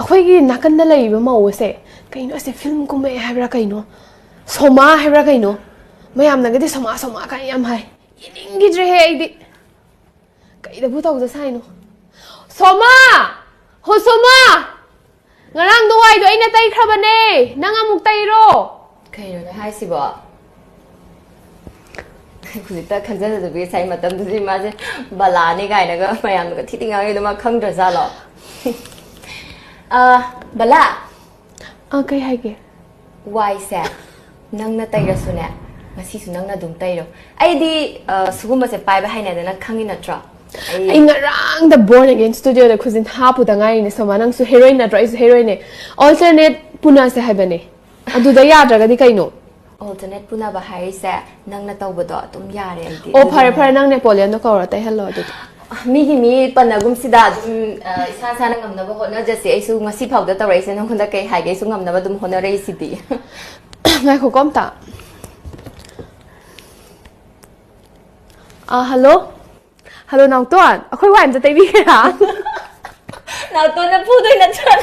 ꯑꯩꯈꯣꯏꯒꯤ ꯅꯥꯀꯟꯗ ꯂꯩꯔꯤꯕ ꯃꯧꯁꯦ ꯀꯩꯅꯣ ꯑꯁꯦ ꯐꯤꯜꯝ ꯀꯨꯝꯃꯛꯑꯦ ꯍꯥꯏꯕ꯭ꯔꯥ ꯀꯩꯅꯣ ꯁꯣꯃꯥ ꯍꯥꯏꯕ꯭ꯔꯥ ꯀꯩꯅꯣ ꯃꯌꯥꯝꯅꯒꯗꯤ ꯁꯣꯃꯥ ꯁꯣꯃꯥ ꯀꯥꯏꯅ ꯌꯥꯝ ꯍꯥꯏ ꯌꯦꯡꯅꯤꯡꯒꯤꯗ꯭ꯔꯦꯍꯦ ꯑꯩꯗꯤ ꯀꯩꯗꯕꯨ ꯇꯧꯗ ꯁꯥꯏꯅꯣ ꯁꯣꯃꯥ ꯍꯣ ꯁꯣꯃꯥ ꯉꯔꯥꯡ ꯗꯨꯋꯥꯏꯗꯣ ꯑꯩꯅ ꯇꯩꯈ꯭ꯔꯕꯅꯦ ꯅꯪ ꯑꯃꯨꯛ ꯇꯩꯔꯣ ꯀꯩꯅꯣꯅꯦ ꯍꯥꯏꯁꯤꯕꯣ ꯍꯧꯖꯤꯛꯇ ꯈꯟꯖꯟꯅꯗꯕꯤ ꯉꯁꯥꯏ ꯃꯇꯝꯗꯨꯗꯤ ꯃꯥꯁꯦ ꯕꯂꯥꯅꯤ ꯀꯥꯏꯅꯒ ꯃꯌꯥꯝꯅꯒ ꯊꯤꯊꯤ ꯉꯥꯡꯉꯤꯗꯣ ꯃꯥ ꯈꯪꯗ꯭ꯔꯖꯥꯠꯂꯣ ꯕꯂꯥ ꯀꯩ ꯍꯥꯏꯒꯦ ꯋꯥꯏꯁꯦ ꯅꯪꯅ ꯇꯩꯔꯁꯨꯅꯦ ꯉꯁꯤꯁꯨ ꯅꯪꯅ ꯑꯗꯨꯝ ꯇꯩꯔꯣ ꯑꯩꯗꯤ ꯁꯤꯒꯨꯝꯕꯁꯦ ꯄꯥꯏꯕ ꯍꯩꯅꯗꯅ ꯈꯪꯉꯤ ꯅꯠꯇ꯭ꯔꯣ ꯑꯩ ꯉꯔꯥꯡꯗ ꯕꯣꯔꯟ ꯑꯒꯦꯟ ꯁ꯭ꯇꯨꯗꯤꯑꯣꯗ ꯈꯨꯖꯤꯟ ꯍꯥꯞꯄꯨꯗ ꯉꯥꯏꯔꯤꯅꯦ ꯁꯣꯃꯥ ꯅꯪꯁꯨ ꯍꯦꯔꯣꯏꯟ ꯅꯠꯇ꯭ꯔꯣ ꯑꯩꯁꯨ ꯍꯦꯔꯣꯏꯟꯅꯦ ꯑꯣꯜꯇꯔꯅꯦꯠ ꯄꯨꯅꯁꯦ ꯍꯥꯏꯕꯅꯦ ꯑꯗꯨꯗ ꯌꯥꯗ꯭ꯔꯒꯗꯤ ꯀꯩꯅꯣ ꯑꯣꯜꯇꯔꯅꯦꯠ ꯄꯨꯅꯕ ꯍꯥꯏꯔꯤꯁꯦ ꯅꯪꯅ ꯇꯧꯕꯗꯣ ꯑꯗꯨꯝ ꯌꯥꯔꯦ ꯑꯩꯗꯤ ꯑꯣ ꯐꯔꯦ ꯐꯔꯦ ꯅꯪ ꯅꯦꯄꯣꯂꯤꯌꯟꯗꯣ ꯀꯧꯔ ꯇꯩꯍꯜꯂꯣ ꯑꯗꯨꯗꯤ ꯃꯤꯒꯤ ꯃꯤ ꯄꯟꯅꯒꯨꯝꯁꯤꯗ ꯑꯗꯨꯝ ꯏꯁꯥ ꯏꯁꯥꯅ ꯉꯝꯅꯕ ꯍꯣꯠꯅꯖꯁꯦ ꯑꯩꯁꯨ ꯉꯁꯤ ꯐꯥꯎꯗ ꯇꯧꯔꯛꯏꯁꯦ ꯅꯪꯉꯣꯟꯗ ꯀꯩ ꯍꯥꯏꯒꯦ ꯑꯩꯁꯨ ꯉꯝꯅꯕ ꯑꯗꯨꯝ ꯍꯣꯠꯅꯔꯛꯏꯁꯤꯗꯤ ꯉꯥꯏꯈꯣꯀꯣ ꯑꯝꯇ ꯍꯜꯂꯣ ꯍꯜꯂꯣ ꯅꯥꯎꯇꯣꯟ ꯑꯩꯈꯣꯏ ꯋꯥꯏ ꯑꯝꯇ ꯇꯩꯕꯤꯒꯦꯔꯥ ꯅꯥꯎꯇꯣꯟꯅ ꯐꯨꯗꯣꯏ ꯅꯠꯇ꯭ꯔꯣ